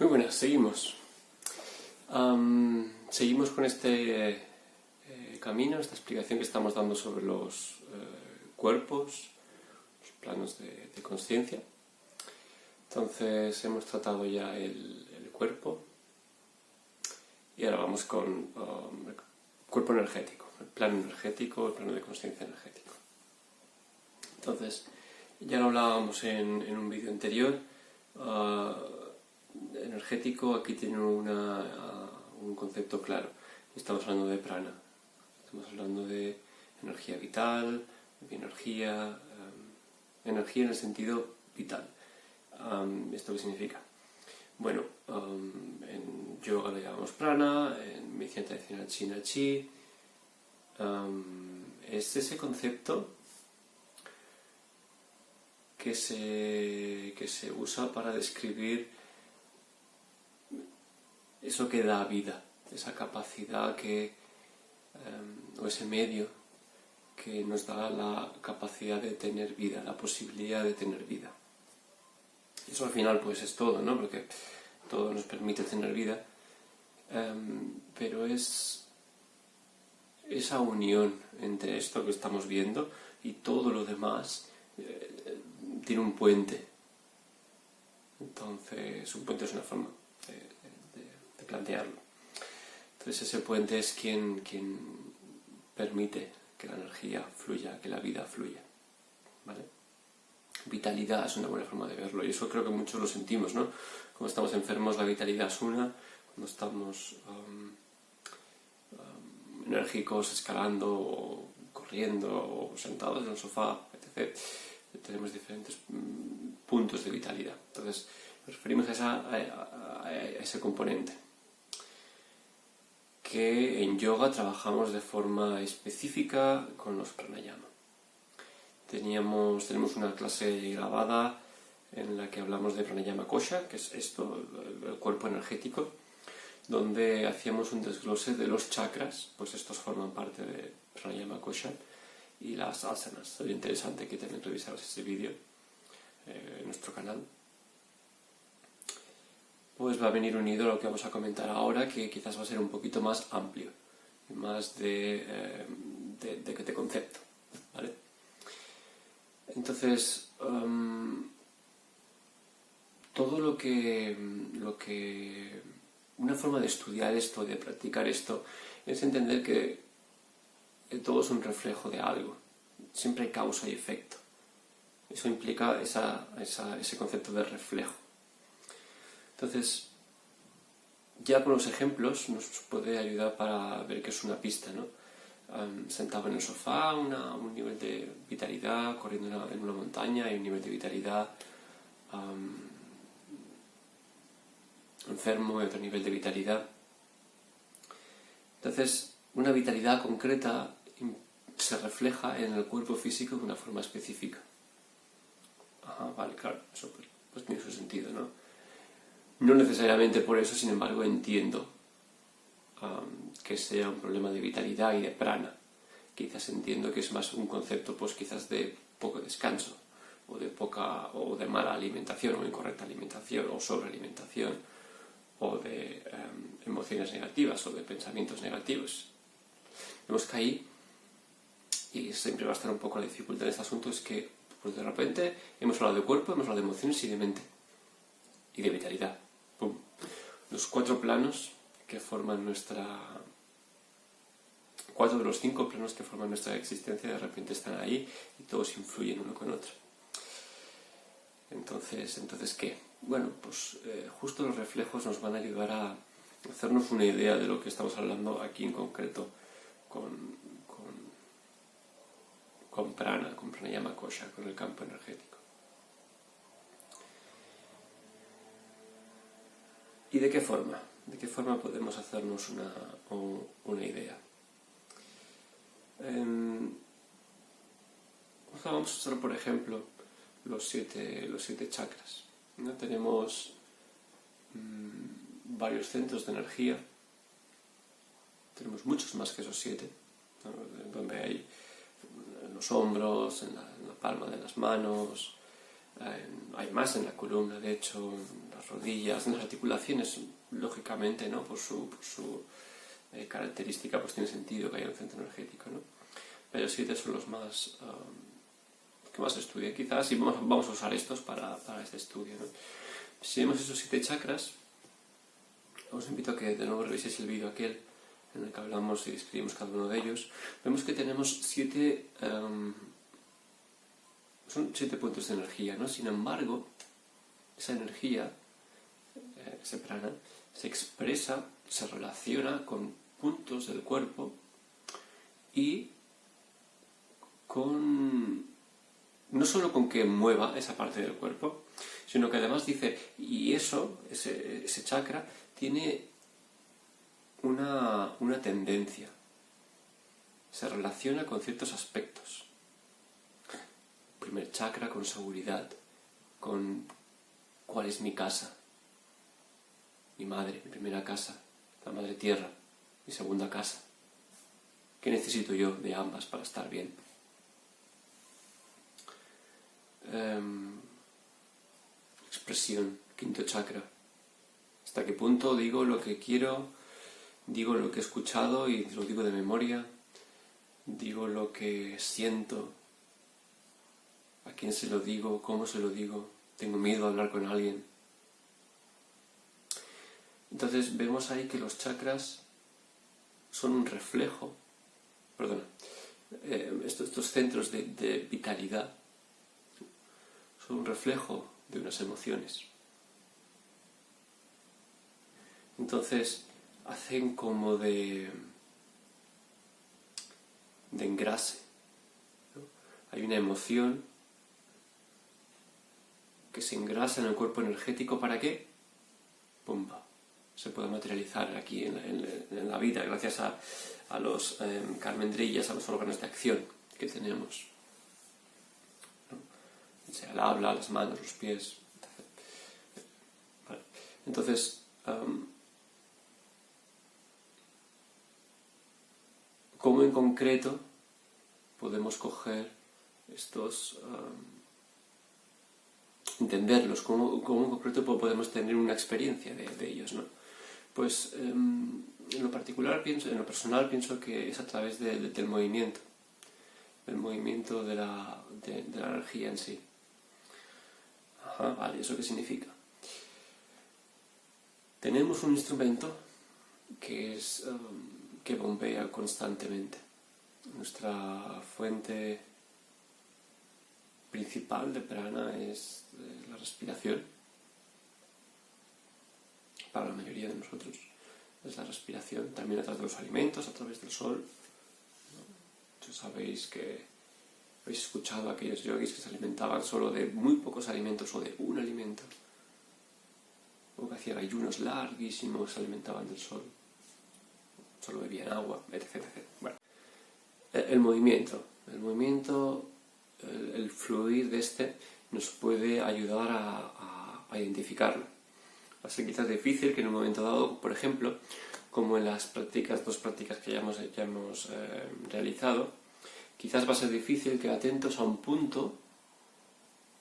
Muy buenas, seguimos. Seguimos con este camino, esta explicación que estamos dando sobre los cuerpos, los planos de conciencia. Entonces hemos tratado ya el cuerpo y ahora vamos con el cuerpo energético, el plano energético, el plano de conciencia energético. Entonces, ya lo hablábamos en un vídeo anterior. Energético aquí tiene un concepto claro. Estamos hablando de prana, estamos hablando de energía vital, de energía en el sentido vital. ¿Esto qué significa? Bueno, en yoga lo llamamos prana, en medicina tradicional china chi. Es ese concepto que se usa para describir eso que da vida, esa capacidad o ese medio que nos da la capacidad de tener vida, la posibilidad de tener vida. Eso al final pues es todo, ¿no? Porque todo nos permite tener vida, pero es esa unión entre esto que estamos viendo y todo lo demás. Tiene un puente. Entonces, un puente es una forma de plantearlo. Entonces, ese puente es quien permite que la energía fluya, que la vida fluya. ¿Vale? Vitalidad es una buena forma de verlo, y eso creo que muchos lo sentimos, ¿no? Cuando estamos enfermos, la vitalidad es una. Cuando estamos enérgicos, escalando, o corriendo, o sentados en el sofá, etc., tenemos diferentes puntos de vitalidad. Entonces, nos referimos a ese componente que en yoga trabajamos de forma específica con los pranayama. Tenemos una clase grabada en la que hablamos de pranayama kosha, que es esto, el cuerpo energético, donde hacíamos un desglose de los chakras, pues estos forman parte de pranayama kosha, y las asanas. Sería interesante que también revisaros ese vídeo en nuestro canal. Pues va a venir unido a lo que vamos a comentar ahora, que quizás va a ser un poquito más amplio y más de concepto, ¿vale? Entonces, todo lo que una forma de estudiar esto, de practicar esto, es entender que todo es un reflejo de algo. Siempre hay causa y efecto. Eso implica ese concepto de reflejo. Entonces, ya con los ejemplos nos puede ayudar para ver que es una pista, ¿no? Sentado en el sofá, un nivel de vitalidad, corriendo en una montaña hay un nivel de vitalidad, enfermo hay otro nivel de vitalidad. Entonces, una vitalidad concreta se refleja en el cuerpo físico de una forma específica. Vale, claro, eso pues tiene su sentido, ¿no? No necesariamente por eso, sin embargo, entiendo que sea un problema de vitalidad y de prana. Quizás entiendo que es más un concepto, pues quizás de poco descanso, o de mala alimentación, o incorrecta alimentación, o sobrealimentación, o de emociones negativas, o de pensamientos negativos. Vemos que ahí, y siempre va a estar un poco la dificultad de este asunto, es que pues de repente hemos hablado de cuerpo, hemos hablado de emociones y de mente, y de vitalidad. ¡Pum! Los 4 planos que forman nuestra... 4 de los 5 planos que forman nuestra existencia de repente están ahí y todos influyen uno con otro. Entonces ¿qué? Bueno, pues justo los reflejos nos van a ayudar a hacernos una idea de lo que estamos hablando aquí en concreto con prana, con pranayama kosha, con el campo energético. ¿Y de qué forma? ¿De qué forma podemos hacernos una idea? Vamos a usar, por ejemplo, los siete chakras, ¿no? Tenemos varios centros de energía. Tenemos muchos más que esos 7, ¿no? Donde hay en los hombros, en la palma de las manos, hay más en la columna, de hecho, en las las rodillas, en las articulaciones, lógicamente, ¿no? Por su característica, pues tiene sentido que haya un centro energético, ¿no? Pero 7 son los más que más estudian, quizás, y vamos a usar estos para este estudio, ¿no? Si vemos esos 7 chakras, os invito a que de nuevo reviséis el vídeo aquel en el que hablamos y describimos cada uno de ellos. Vemos que tenemos 7 son 7 puntos de energía, ¿no? Sin embargo, esa energía, ese prana, se expresa, se relaciona con puntos del cuerpo y no solo con que mueva esa parte del cuerpo, sino que además dice, y ese chakra tiene una tendencia, se relaciona con ciertos aspectos. Primer chakra con seguridad, con cuál es mi casa, mi madre, mi primera casa, la madre tierra, mi segunda casa. ¿Qué necesito yo de ambas para estar bien? Expresión, quinto chakra. ¿Hasta qué punto digo lo que quiero? Digo lo que he escuchado y lo digo de memoria. Digo lo que siento. ¿A quién se lo digo? ¿Cómo se lo digo? ¿Tengo miedo a hablar con alguien? Entonces vemos ahí que los chakras son un reflejo, estos centros de vitalidad son un reflejo de unas emociones. Entonces hacen como de engrase, ¿no? Hay una emoción que se engrasa en el cuerpo energético. ¿Para qué? ¡Pumba! Se puede materializar aquí en la vida gracias a los carmendrillas, a los órganos de acción que tenemos, ¿no? O sea, el habla, las manos, los pies, etc. Vale. Entonces, ¿cómo en concreto podemos coger estos, entenderlos? ¿Cómo en concreto podemos tener una experiencia de ellos, ¿no? Pues en lo personal pienso que es a través del movimiento de la energía en sí. Ajá, vale, ¿eso qué significa? Tenemos un instrumento que bombea constantemente. Nuestra fuente principal de prana es la respiración. Para la mayoría de nosotros es la respiración, también a través de los alimentos, a través del sol, ¿no? Sabéis que habéis escuchado a aquellos yogis que se alimentaban solo de muy pocos alimentos o de un alimento, o que hacían ayunos larguísimos, se alimentaban del sol, solo bebían agua, etc. Bueno, el movimiento, el fluir de este nos puede ayudar a identificarlo. Va a ser quizás difícil que en un momento dado, por ejemplo, como en las dos prácticas que ya hemos realizado, quizás va a ser difícil que atentos a un punto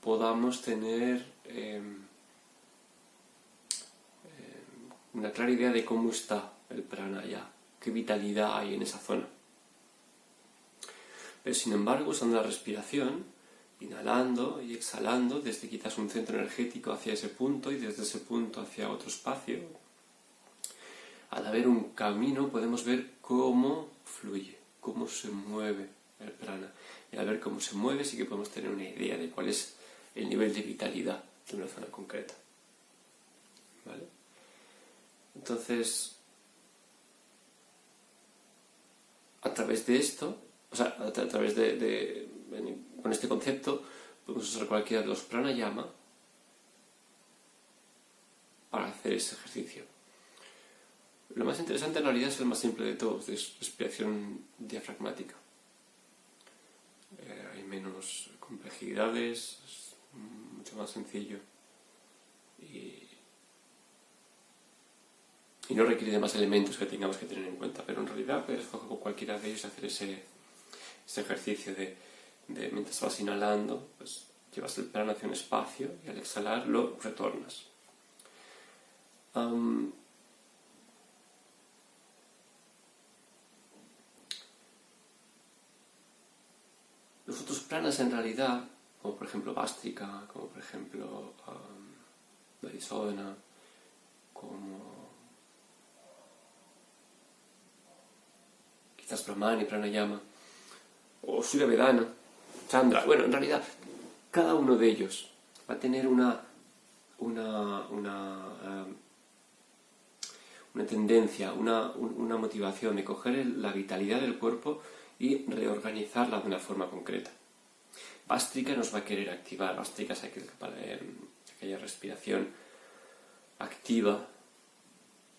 podamos tener una clara idea de cómo está el prana ya, qué vitalidad hay en esa zona. Pero sin embargo, usando la respiración, inhalando y exhalando desde quizás un centro energético hacia ese punto y desde ese punto hacia otro espacio, al haber un camino podemos ver cómo fluye, cómo se mueve el prana. Y al ver cómo se mueve sí que podemos tener una idea de cuál es el nivel de vitalidad de una zona concreta. ¿Vale? Entonces, a través de esto, a través con este concepto, podemos usar cualquiera de los pranayama para hacer ese ejercicio. Lo más interesante en realidad es el más simple de todos, es respiración diafragmática. Hay menos complejidades, es mucho más sencillo y no requiere de más elementos que tengamos que tener en cuenta, pero en realidad puedes coger con cualquiera de ellos y hacer ese ejercicio de mientras vas inhalando, pues llevas el prana hacia un espacio y al exhalar lo retornas. Am, los otros pranas en realidad, como por ejemplo Bhastrika, como por ejemplo Varisodhana, como quizás Brahmani, Pranayama, o Surya Vedana, Chandra. Bueno, en realidad, cada uno de ellos va a tener una tendencia, una motivación de coger la vitalidad del cuerpo y reorganizarla de una forma concreta. Bhastrika nos va a querer activar. Bhastrika es aquella respiración activa,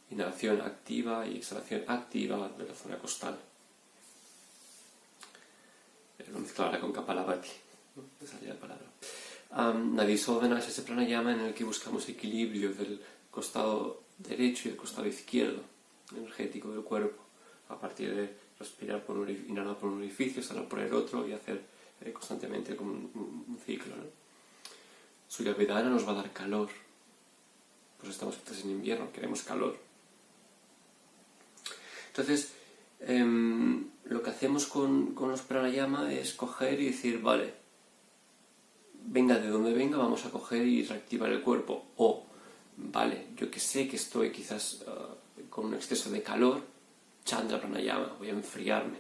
inhalación activa y exhalación activa de la zona costal. Lo mezclo ahora con Kapalabhati, ¿no? Me salía la palabra. Nadisodhana es ese pranayama en el que buscamos equilibrio del costado derecho y el costado izquierdo energético del cuerpo, a partir de respirar inhalar por un orificio, exhalar por el otro y hacer constantemente como un ciclo, ¿no? Surya Vedana nos va a dar calor, pues estamos en invierno, queremos calor. Entonces, lo que hacemos con los pranayama es coger y decir, vale, venga de donde venga, vamos a coger y reactivar el cuerpo. O, vale, yo que sé que estoy quizás con un exceso de calor, Chandra Pranayama, voy a enfriarme.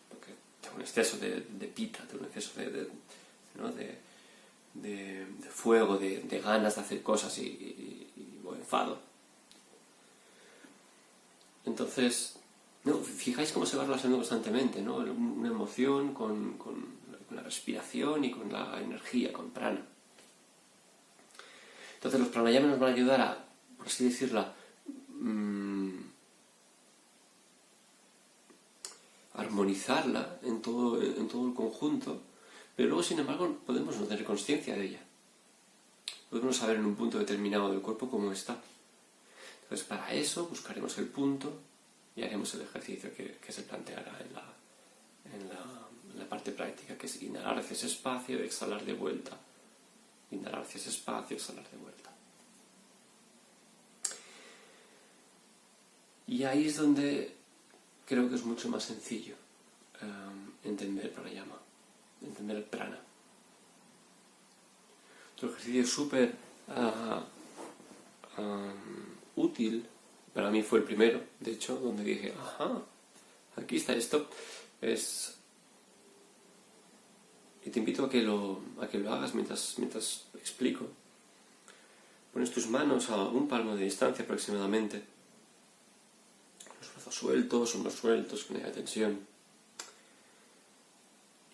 Porque tengo un exceso de pita, tengo un exceso de fuego, de ganas de hacer cosas o enfado. Entonces, ¿no? Fijáis cómo se va relacionando constantemente, ¿no? Una emoción con la respiración y con la energía, con prana. Entonces los pranayama nos van a ayudar a, por así decirlo, armonizarla en todo el conjunto, pero luego, sin embargo, podemos no tener conciencia de ella. Podemos saber en un punto determinado del cuerpo cómo está. Entonces, para eso buscaremos el punto y haremos el ejercicio que se planteará en la parte práctica, que es inhalar hacia ese espacio y exhalar de vuelta. Inhalar hacia ese espacio y exhalar de vuelta. Y ahí es donde creo que es mucho más sencillo entender el pranayama, entender el prana. Otro ejercicio súper útil, para mí fue el primero, de hecho, donde dije, ajá, aquí está esto, y te invito a que lo hagas mientras explico. Pones tus manos a un palmo de distancia aproximadamente, los brazos sueltos, hombros sueltos, con la tensión,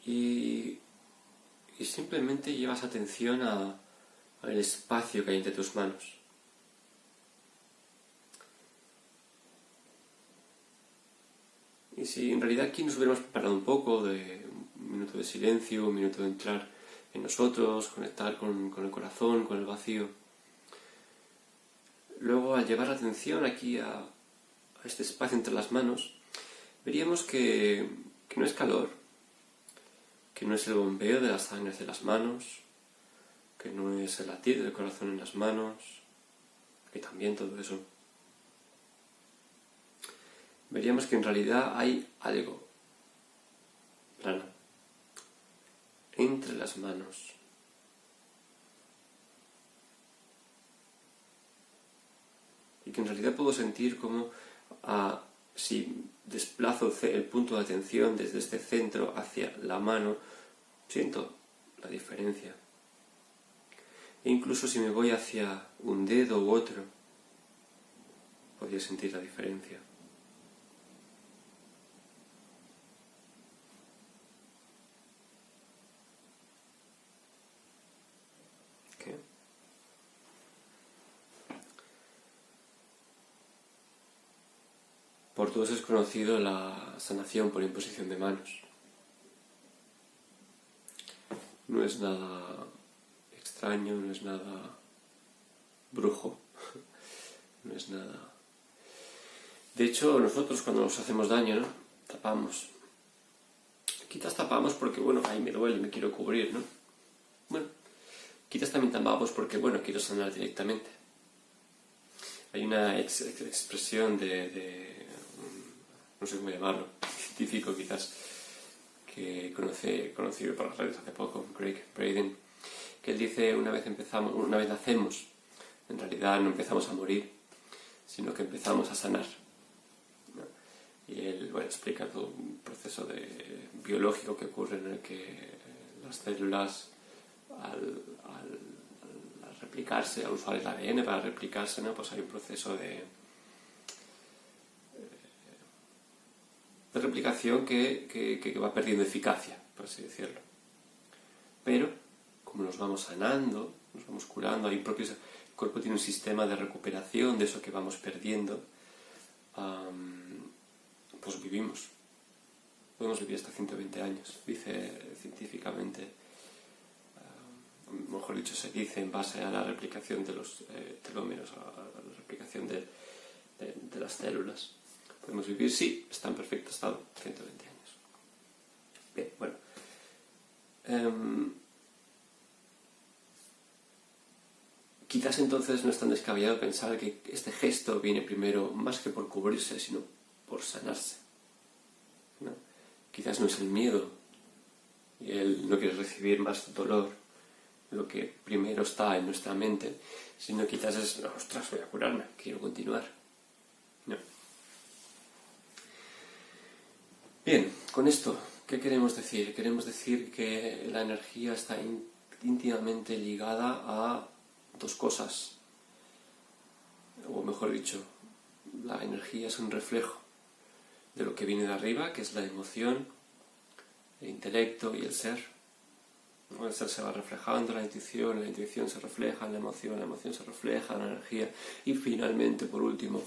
y simplemente llevas atención al espacio que hay entre tus manos. Y si en realidad aquí nos hubiéramos preparado un poco de un minuto de silencio, un minuto de entrar en nosotros, conectar con el corazón, con el vacío. Luego, al llevar la atención aquí a este espacio entre las manos, veríamos que no es calor, que no es el bombeo de las sangres de las manos, que no es el latir del corazón en las manos, que también todo eso. Veríamos que en realidad hay algo, prana, entre las manos. Y que en realidad puedo sentir como si desplazo el punto de atención desde este centro hacia la mano, siento la diferencia. E incluso si me voy hacia un dedo u otro, podría sentir la diferencia. ¿Qué? Por todos es conocido la sanación por imposición de manos. No es nada extraño, no es nada brujo, no es nada... De hecho, nosotros cuando nos hacemos daño, ¿no? Tapamos. Quizás tapamos porque, bueno, ahí me duele, me quiero cubrir, ¿no? Bueno, quizás también tapamos porque, bueno, quiero sanar directamente. Hay una expresión no sé cómo llamarlo, científico quizás, que conocido por las redes hace poco, Greg Braden, que él dice: una vez nacemos, en realidad no empezamos a morir, sino que empezamos a sanar, ¿no? Y él, bueno, explica todo un proceso biológico que ocurre en el que las células, al replicarse, al usar el ADN para replicarse, ¿no? Pues hay un proceso de replicación que va perdiendo eficacia, por así decirlo. Pero, como nos vamos sanando, nos vamos curando, el cuerpo tiene un sistema de recuperación de eso que vamos perdiendo, pues vivimos. Podemos vivir hasta 120 años, dice científicamente, mejor dicho, se dice en base a la replicación de los telómeros, a la replicación de las células. Podemos vivir, sí, está en perfecto estado, 120 años. Bien, bueno. Quizás entonces no es tan descabellado pensar que este gesto viene primero más que por cubrirse, sino por sanarse, ¿no? Quizás no es el miedo y él no quiere recibir más dolor, lo que primero está en nuestra mente, sino quizás es: ostras, voy a curarme, quiero continuar, ¿no? Bien, con esto, ¿qué queremos decir? Queremos decir que la energía está íntimamente ligada a dos cosas, o mejor dicho, la energía es un reflejo de lo que viene de arriba, que es la emoción, el intelecto y el ser. El ser se va reflejando en la intuición se refleja en la emoción se refleja en la energía, y finalmente, por último,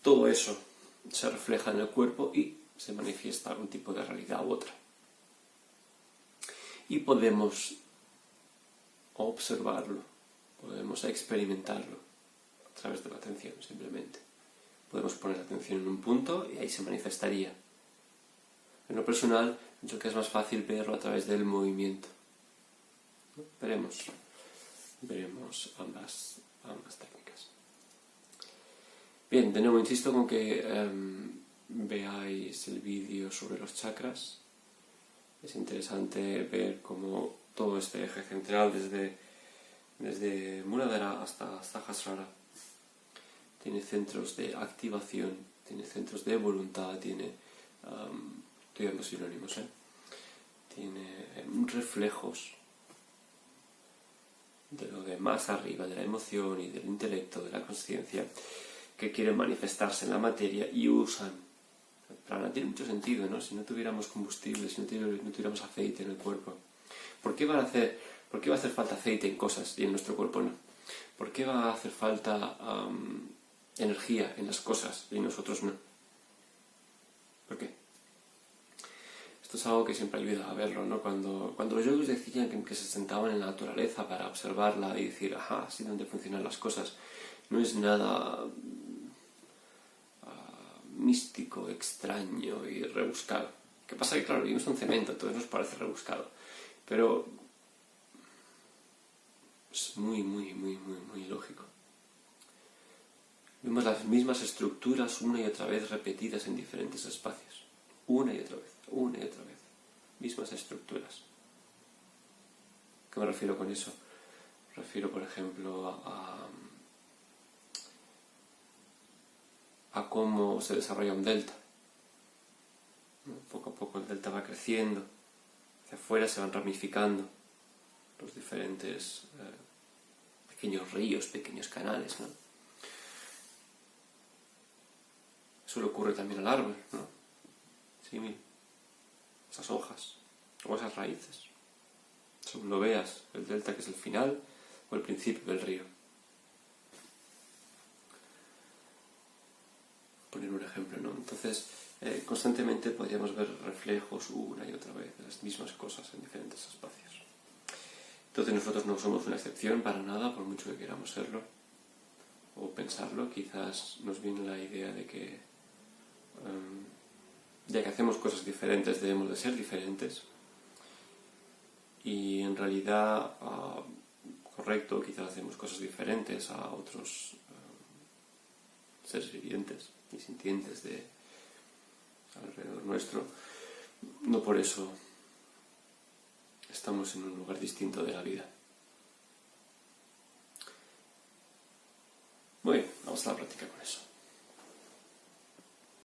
todo eso se refleja en el cuerpo y se manifiesta algún tipo de realidad u otra. Y podemos observarlo, podemos experimentarlo a través de la atención, simplemente. Podemos poner la atención en un punto y ahí se manifestaría. En lo personal, yo creo que es más fácil verlo a través del movimiento. Veremos ambas técnicas. Bien, de nuevo insisto con que veáis el vídeo sobre los chakras. Es interesante ver cómo todo este eje central, desde Muladhara hasta Sahasrara, tiene centros de activación, tiene centros de voluntad, tiene, estoy dando sinónimos, tiene reflejos de lo de más arriba, de la emoción y del intelecto, de la conciencia, que quieren manifestarse en la materia y usan. Prana tiene mucho sentido, ¿no? Si no tuviéramos combustible, si no tuviéramos aceite en el cuerpo, ¿por qué va a hacer falta aceite en cosas y en nuestro cuerpo no? ¿Por qué va a hacer falta energía en las cosas y nosotros no? ¿Por qué? Esto es algo que siempre ayuda a verlo, ¿no? Cuando los yogis decían que se sentaban en la naturaleza para observarla y decir: ajá, así es donde funcionan las cosas, no es nada místico, extraño y rebuscado. ¿Qué pasa? Que claro, vivimos en cemento, entonces nos parece rebuscado, pero es muy, muy, muy, muy, muy lógico. Vemos las mismas estructuras una y otra vez repetidas en diferentes espacios. Una y otra vez, una y otra vez. Mismas estructuras. ¿Qué me refiero con eso? Me refiero, por ejemplo, a cómo se desarrolla un delta. Poco a poco el delta va creciendo, hacia afuera se van ramificando los diferentes pequeños ríos, pequeños canales, ¿no? Eso le ocurre también al árbol, ¿no? Sí, esas hojas o esas raíces. Según lo veas, el delta, que es el final o el principio del río. Poner un ejemplo, ¿no? Entonces, constantemente podríamos ver reflejos una y otra vez de las mismas cosas en diferentes espacios. Entonces nosotros no somos una excepción para nada, por mucho que queramos serlo o pensarlo. Quizás nos viene la idea de que ya que hacemos cosas diferentes debemos de ser diferentes, y en realidad, correcto, quizás hacemos cosas diferentes a otros seres vivientes y sintientes de alrededor nuestro, no por eso estamos en un lugar distinto de la vida. Muy bien, vamos a la práctica con eso.